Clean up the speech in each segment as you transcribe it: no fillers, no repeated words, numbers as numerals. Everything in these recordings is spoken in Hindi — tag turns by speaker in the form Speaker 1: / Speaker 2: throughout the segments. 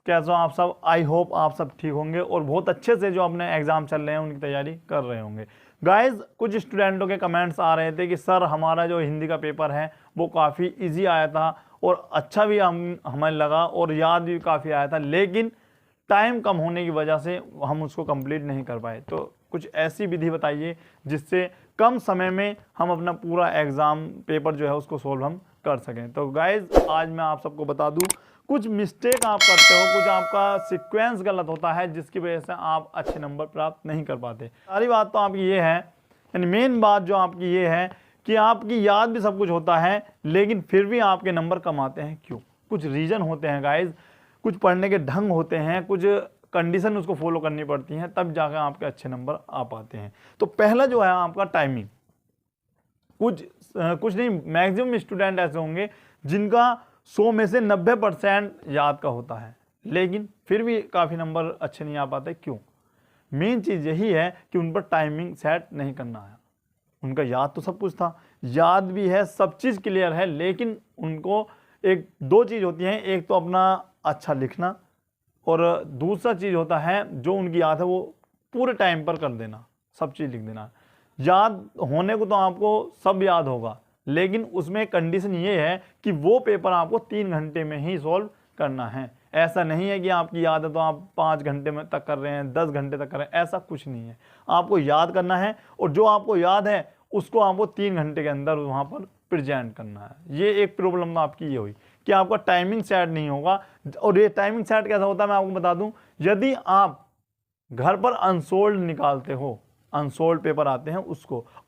Speaker 1: कैसे हो आप सब? आई होप आप सब ठीक होंगे और बहुत अच्छे से जो अपने एग्ज़ाम चल रहे हैं उनकी तैयारी कर रहे होंगे। गाइस, कुछ स्टूडेंटों के कमेंट्स आ रहे थे कि सर हमारा जो हिंदी का पेपर है वो काफ़ी इजी आया था और अच्छा भी हमें लगा और याद भी काफ़ी आया था, लेकिन टाइम कम होने की वजह से हम उसको कंप्लीट नहीं कर पाए। तो कुछ ऐसी विधि बताइए जिससे कम समय में हम अपना पूरा एग्ज़ाम पेपर जो है उसको सोल्व हम कर सकें। तो गाइज, आज मैं आप सबको बता दूं कुछ मिस्टेक आप करते हो, कुछ आपका सीक्वेंस गलत होता है जिसकी वजह से आप अच्छे नंबर प्राप्त नहीं कर पाते। सारी बात तो आपकी ये है, यानी मेन बात जो आपकी ये है कि आपकी याद भी सब कुछ होता है लेकिन फिर भी आपके नंबर कम आते हैं। क्यों? कुछ रीज़न होते हैं गाइज, कुछ पढ़ने के ढंग होते हैं, कुछ कंडीशन उसको फॉलो करनी पड़ती हैं, तब जाकर आपके अच्छे नंबर आ पाते हैं। तो पहला जो है आपका टाइमिंग। कुछ नहीं, मैक्सिमम स्टूडेंट ऐसे होंगे जिनका 100 में से 90% याद का होता है लेकिन फिर भी काफ़ी नंबर अच्छे नहीं आ पाते। क्यों? मेन चीज़ यही है कि उन पर टाइमिंग सेट नहीं करना है। उनका याद तो सब कुछ था, याद भी है, सब चीज़ क्लियर है, लेकिन उनको एक दो चीज़ होती हैं, एक तो अपना अच्छा लिखना और दूसरा चीज़ होता है जो उनकी याद है वो पूरे टाइम पर कर देना, सब चीज़ लिख देना। याद होने को तो आपको सब याद होगा लेकिन उसमें कंडीशन ये है कि वो पेपर आपको 3 घंटे में ही सॉल्व करना है। ऐसा नहीं है कि आपकी याद है तो आप 5 घंटे में तक कर रहे हैं, 10 घंटे तक कर रहे हैं, ऐसा कुछ नहीं है। आपको याद करना है और जो आपको याद है उसको आपको 3 घंटे के अंदर वहाँ पर प्रेजेंट करना है। ये एक प्रॉब्लम आपकी ये हुई कि आपका टाइमिंग सेट नहीं होगा। और ये टाइमिंग सेट कैसा होता है मैं आपको बता दूं, यदि आप घर पर अनसोल्ड निकालते हो, अनसोल्ड पेपर आते हैं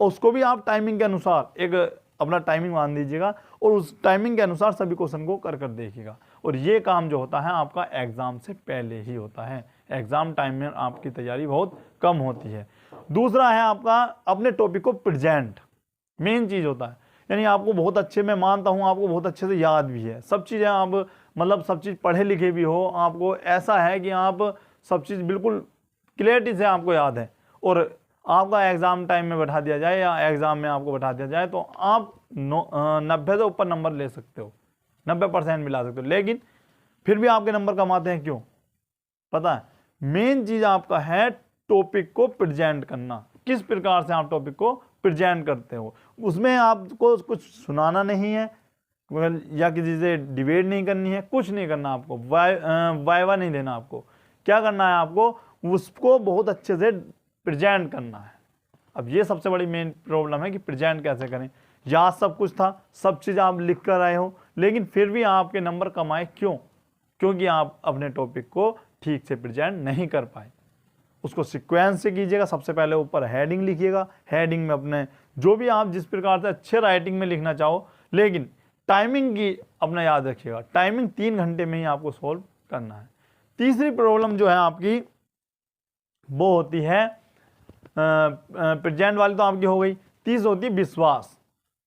Speaker 1: उसको भी आप टाइमिंग के अनुसार एक अपना टाइमिंग मान दीजिएगा और उस टाइमिंग के अनुसार सभी क्वेश्चन को कर देखिएगा। और ये काम जो होता है आपका एग्जाम से पहले ही होता है। एग्जाम टाइम में आपकी तैयारी बहुत कम होती है। दूसरा है आपका अपने टॉपिक को प्रेजेंट, मेन चीज़ होता है। यानी आपको बहुत अच्छे, मैं मानता हूँ आपको बहुत अच्छे से याद भी है, सब चीज़ें आप मतलब सब चीज़ पढ़े लिखे भी हो, आपको ऐसा है कि आप सब चीज़ बिल्कुल क्लियरिटी से आपको याद है और आपका एग्ज़ाम टाइम में बैठा दिया जाए या एग्ज़ाम में आपको बैठा दिया जाए तो आप 90 से ऊपर नंबर ले सकते हो, 90% मिला सकते हो, लेकिन फिर भी आपके नंबर कम आते हैं। क्यों? पता है, मेन चीज़ आपका है टॉपिक को प्रेजेंट करना। किस प्रकार से आप टॉपिक को प्रेजेंट करते हो, उसमें आपको कुछ सुनाना नहीं है या किसी से डिबेट नहीं करनी है, कुछ नहीं करना आपको, वाइवा नहीं देना। आपको क्या करना है, आपको उसको बहुत अच्छे से प्रेजेंट करना है। अब ये सबसे बड़ी मेन प्रॉब्लम है कि प्रेजेंट कैसे करें। याद सब कुछ था, सब चीज़ आप लिख कर आए हो लेकिन फिर भी आपके नंबर कम आए। क्यों? क्योंकि आप अपने टॉपिक को ठीक से प्रेजेंट नहीं कर पाए। उसको सीक्वेंस से कीजिएगा। सबसे पहले ऊपर हेडिंग लिखिएगा, हेडिंग में अपने जो भी आप जिस प्रकार से अच्छे राइटिंग में लिखना चाहो, लेकिन टाइमिंग की अपना याद रखिएगा। टाइमिंग 3 घंटे में ही आपको सोल्व करना है। तीसरी प्रॉब्लम जो है आपकी वो होती है प्रेजेंट वाली तो आपकी हो गई, तीसरी होती है विश्वास।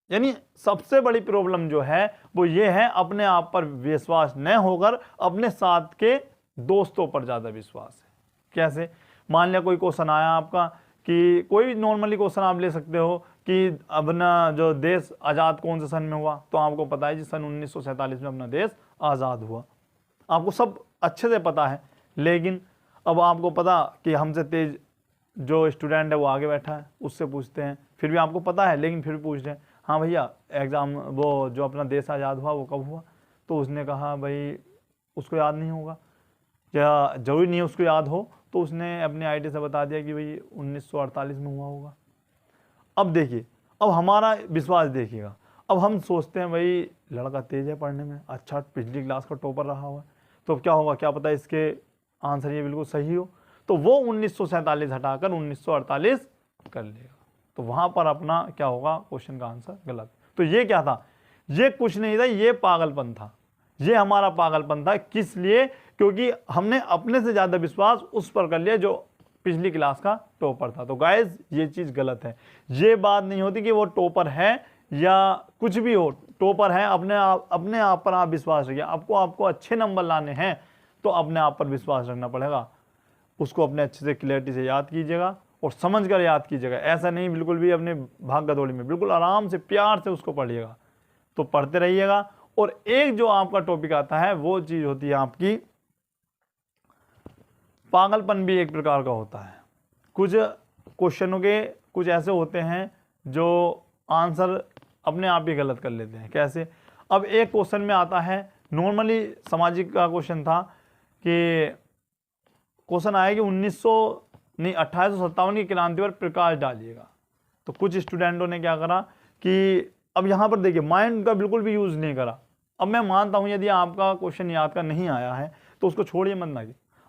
Speaker 1: यानी सबसे बड़ी प्रॉब्लम जो है वो ये है अपने आप पर विश्वास न होकर अपने साथ के दोस्तों पर ज़्यादा विश्वास है। कैसे? मान लिया कोई क्वेश्चन आया आपका कि कोई भी नॉर्मली क्वेश्चन आप ले सकते हो कि अपना जो देश आज़ाद कौन से सन में हुआ, तो आपको पता है जी सन 1947 में अपना देश आज़ाद हुआ। आपको सब अच्छे से पता है, लेकिन अब आपको पता कि हमसे तेज जो स्टूडेंट है वो आगे बैठा है, उससे पूछते हैं, फिर भी आपको पता है लेकिन फिर भी पूछते हैं, हाँ भैया एग्ज़ाम वो जो अपना देश आज़ाद हुआ वो कब हुआ? तो उसने कहा भाई उसको याद नहीं होगा, या ज़रूरी नहीं है उसको याद हो, तो उसने अपने आईडी से बता दिया कि भाई 1948 में हुआ होगा। अब देखिए, अब हमारा विश्वास देखिएगा। अब हम सोचते हैं भाई लड़का तेज है पढ़ने में, अच्छा पिछली क्लास का टॉपर रहा हुआ, तो क्या होगा, क्या पता इसके आंसर ये बिल्कुल सही हो, तो वो 1947 हटाकर 1948 कर लेगा। तो वहाँ पर अपना क्या होगा, क्वेश्चन का आंसर गलत। तो ये क्या था? ये कुछ नहीं था, ये पागलपन था। ये हमारा पागलपन था। किस लिए? क्योंकि हमने अपने से ज़्यादा विश्वास उस पर कर लिया जो पिछली क्लास का टॉपर था। तो गाइज ये चीज़ गलत है। ये बात नहीं होती कि वो टॉपर है या कुछ भी हो, टॉपर है, अपने आप पर आप विश्वास रखिए। आपको अच्छे नंबर लाने हैं तो अपने आप पर विश्वास रखना पड़ेगा। उसको अपने अच्छे से क्लियरिटी से याद कीजिएगा और समझ कर याद कीजिएगा। ऐसा नहीं बिल्कुल भी अपने भाग गदौड़ी में, बिल्कुल आराम से प्यार से उसको पढ़िएगा। तो पढ़ते रहिएगा। और एक जो आपका टॉपिक आता है वो चीज़ होती है आपकी पागलपन भी एक प्रकार का होता है। कुछ क्वेश्चनों के कुछ ऐसे होते हैं जो आंसर अपने आप ही गलत कर लेते हैं। कैसे? अब एक क्वेश्चन में आता है, नॉर्मली सामाजिक का क्वेश्चन था कि क्वेश्चन आया कि 1857 की क्रांति पर प्रकाश डालिएगा। तो कुछ स्टूडेंटों ने क्या करा कि अब यहाँ पर देखिए माइंड का बिल्कुल भी यूज़ नहीं करा। अब मैं मानता हूँ यदि आपका क्वेश्चन याद का नहीं आया है तो उसको छोड़िए मत ना,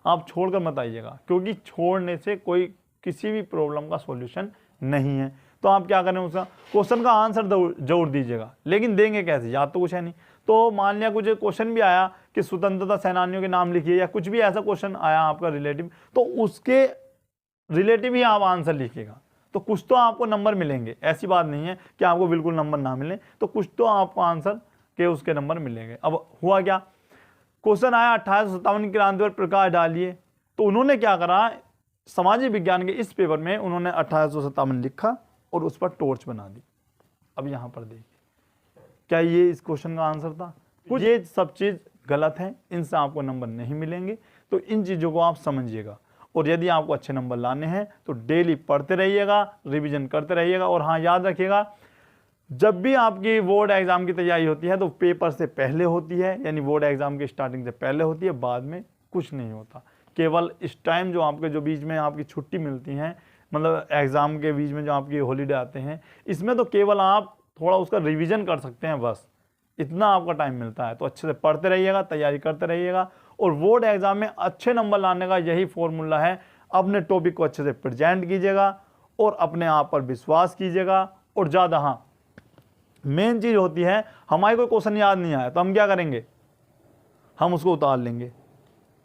Speaker 1: आप छोड़कर मत आइएगा, क्योंकि छोड़ने से कोई किसी भी प्रॉब्लम का सॉल्यूशन नहीं है। तो आप क्या करें, उसका क्वेश्चन का आंसर जरूर दीजिएगा, लेकिन देंगे कैसे, याद तो कुछ है नहीं। तो मान लिया कुछ क्वेश्चन भी आया कि स्वतंत्रता सेनानियों के नाम लिखिए, या कुछ भी ऐसा क्वेश्चन आया आपका रिलेटिव, तो उसके रिलेटिव ही आप आंसर लिखिएगा। तो कुछ तो आपको नंबर मिलेंगे, ऐसी बात नहीं है कि आपको बिल्कुल नंबर ना मिले, तो कुछ तो आपको आंसर के उसके नंबर मिलेंगे। अब हुआ क्या, क्वेश्चन आया 1857 की क्रांति पर प्रकाश डालिए, तो उन्होंने क्या करा, सामाजिक विज्ञान के इस पेपर में उन्होंने 1857 लिखा और उस पर टॉर्च बना दी। अब यहाँ पर देखिए, क्या ये इस क्वेश्चन का आंसर था? कुछ ये सब चीज़ गलत है, इनसे आपको नंबर नहीं मिलेंगे। तो इन चीज़ों को आप समझिएगा, और यदि आपको अच्छे नंबर लाने हैं तो डेली पढ़ते रहिएगा, रिवीजन करते रहिएगा। और हाँ, याद रखिएगा, जब भी आपकी बोर्ड एग्जाम की तैयारी होती है तो पेपर से पहले होती है, यानी बोर्ड एग्जाम की स्टार्टिंग से पहले होती है, बाद में कुछ नहीं होता। केवल इस टाइम जो आपके जो बीच में आपकी छुट्टी मिलती है, मतलब एग्ज़ाम के बीच में जो आपकी हॉलीडे आते हैं, इसमें तो केवल आप थोड़ा उसका रिवीजन कर सकते हैं, बस इतना आपका टाइम मिलता है। तो अच्छे से पढ़ते रहिएगा, तैयारी करते रहिएगा, और बोर्ड एग्जाम में अच्छे नंबर लाने का यही फॉर्मूला है। अपने टॉपिक को अच्छे से प्रेजेंट कीजिएगा और अपने आप पर विश्वास कीजिएगा। और ज़्यादा, हाँ, मेन चीज़ होती है, हमारे कोई क्वेश्चन याद नहीं आया तो हम क्या करेंगे, हम उसको उतार लेंगे,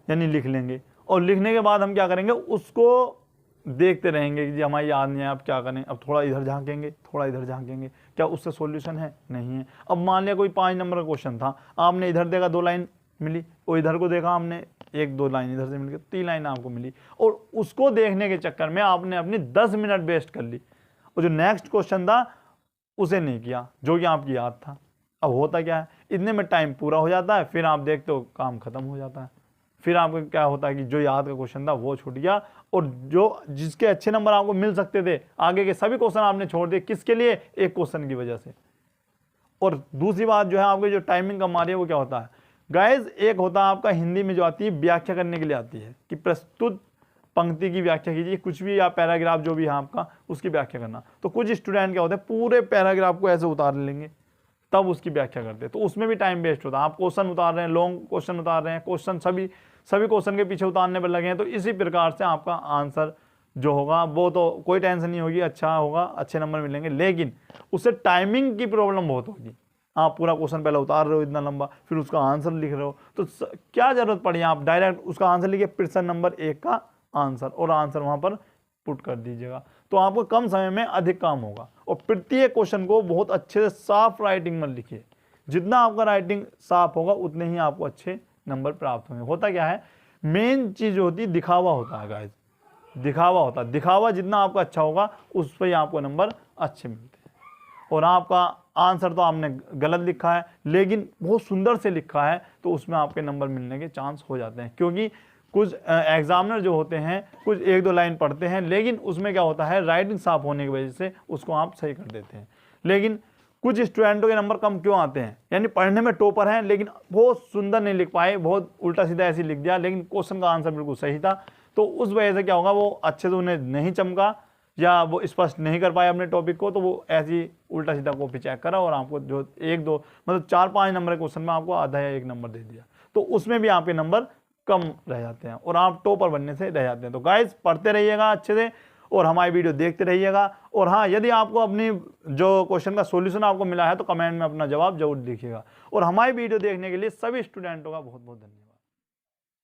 Speaker 1: यानी लिख लेंगे, और लिखने के बाद हम क्या करेंगे, उसको देखते रहेंगे कि जी हमारी याद नहीं आया, अब क्या करें, अब थोड़ा इधर झांकेंगे, थोड़ा इधर झांकेंगे, क्या उससे सॉल्यूशन है? नहीं है। अब मान लिया कोई 5 नंबर का क्वेश्चन था, आपने इधर देखा 2 लाइन मिली, और इधर को देखा हमने 1-2 लाइन इधर से मिल गई, 3 लाइन आपको मिली, और उसको देखने के चक्कर में आपने अपनी 10 मिनट वेस्ट कर ली, और जो नेक्स्ट क्वेश्चन था उसे नहीं किया, जो कि आपकी याद था। अब होता क्या है, इतने में टाइम पूरा हो जाता है, फिर आप देखते हो काम खत्म हो जाता है। फिर आपको क्या होता है कि जो याद का क्वेश्चन था वो छूट गया, और जो जिसके अच्छे नंबर आपको मिल सकते थे, आगे के सभी क्वेश्चन आपने छोड़ दिए। किसके लिए? एक क्वेश्चन की वजह से। और दूसरी बात जो है, आपकी जो टाइमिंग कम आ रही है वो क्या होता है गाइज, एक होता है आपका हिंदी में जो आती है व्याख्या करने के लिए आती है, कि प्रस्तुत पंक्ति की व्याख्या कीजिए, कुछ भी या पैराग्राफ जो भी है आपका, उसकी व्याख्या करना। तो कुछ स्टूडेंट क्या होते हैं, पूरे पैराग्राफ को ऐसे उतार लेंगे, तब उसकी व्याख्या करते हैं, तो उसमें भी टाइम वेस्ट होता है। आप क्वेश्चन उतार रहे हैं, लॉन्ग क्वेश्चन उतार रहे हैं, क्वेश्चन सभी क्वेश्चन के पीछे उतारने पर लगे हैं, तो इसी प्रकार से आपका आंसर जो होगा वो तो कोई टेंशन नहीं होगी, अच्छा होगा, अच्छे नंबर मिलेंगे, लेकिन उससे टाइमिंग की प्रॉब्लम बहुत होगी। आप पूरा क्वेश्चन पहले उतार रहे हो इतना लंबा, फिर उसका आंसर लिख रहे हो, तो क्या जरूरत पड़ी, आप डायरेक्ट उसका आंसर लिखिए, प्रश्न नंबर 1 का आंसर, और आंसर वहां पर पुट कर दीजिएगा, तो आपको कम समय में अधिक काम होगा। और प्रत्येक क्वेश्चन को बहुत अच्छे से साफ राइटिंग में लिखिए, जितना आपका राइटिंग साफ होगा उतने ही आपको अच्छे नंबर प्राप्त होंगे। होता क्या है, मेन चीज होती है दिखावा होता है गाइस, दिखावा होता है, दिखावा जितना आपका अच्छा होगा उस पर ही आपको नंबर अच्छे मिलते हैं। और आपका आंसर तो आपने गलत लिखा है, लेकिन बहुत सुंदर से लिखा है, तो उसमें आपके नंबर मिलने के चांस हो जाते हैं। क्योंकि कुछ एग्जामिनर जो होते हैं, कुछ 1-2 लाइन पढ़ते हैं, लेकिन उसमें क्या होता है, राइटिंग साफ होने की वजह से उसको आप सही कर देते हैं। लेकिन कुछ स्टूडेंटों के नंबर कम क्यों आते हैं, यानी पढ़ने में टॉपर हैं, लेकिन बहुत सुंदर नहीं लिख पाए, बहुत उल्टा सीधा ऐसे लिख दिया, लेकिन क्वेश्चन का आंसर बिल्कुल सही था, तो उस वजह से क्या होगा, वो अच्छे से उन्हें नहीं चमका, या वो स्पष्ट नहीं कर पाए अपने टॉपिक को, तो वो ऐसी उल्टा सीधा कॉपी चेक करा, और आपको जो 1-2 मतलब 4-5 नंबर के क्वेश्चन में आपको आधा या 1 नंबर दे दिया, तो उसमें भी आपके नंबर कम रह जाते हैं, और आप टॉपर बनने से रह जाते हैं। तो गाइस, पढ़ते रहिएगा अच्छे से, और हमारी वीडियो देखते रहिएगा। और हाँ, यदि आपको अपनी जो क्वेश्चन का सॉल्यूशन आपको मिला है तो कमेंट में अपना जवाब जरूर लिखिएगा। और हमारी वीडियो देखने के लिए सभी स्टूडेंटों का बहुत बहुत धन्यवाद।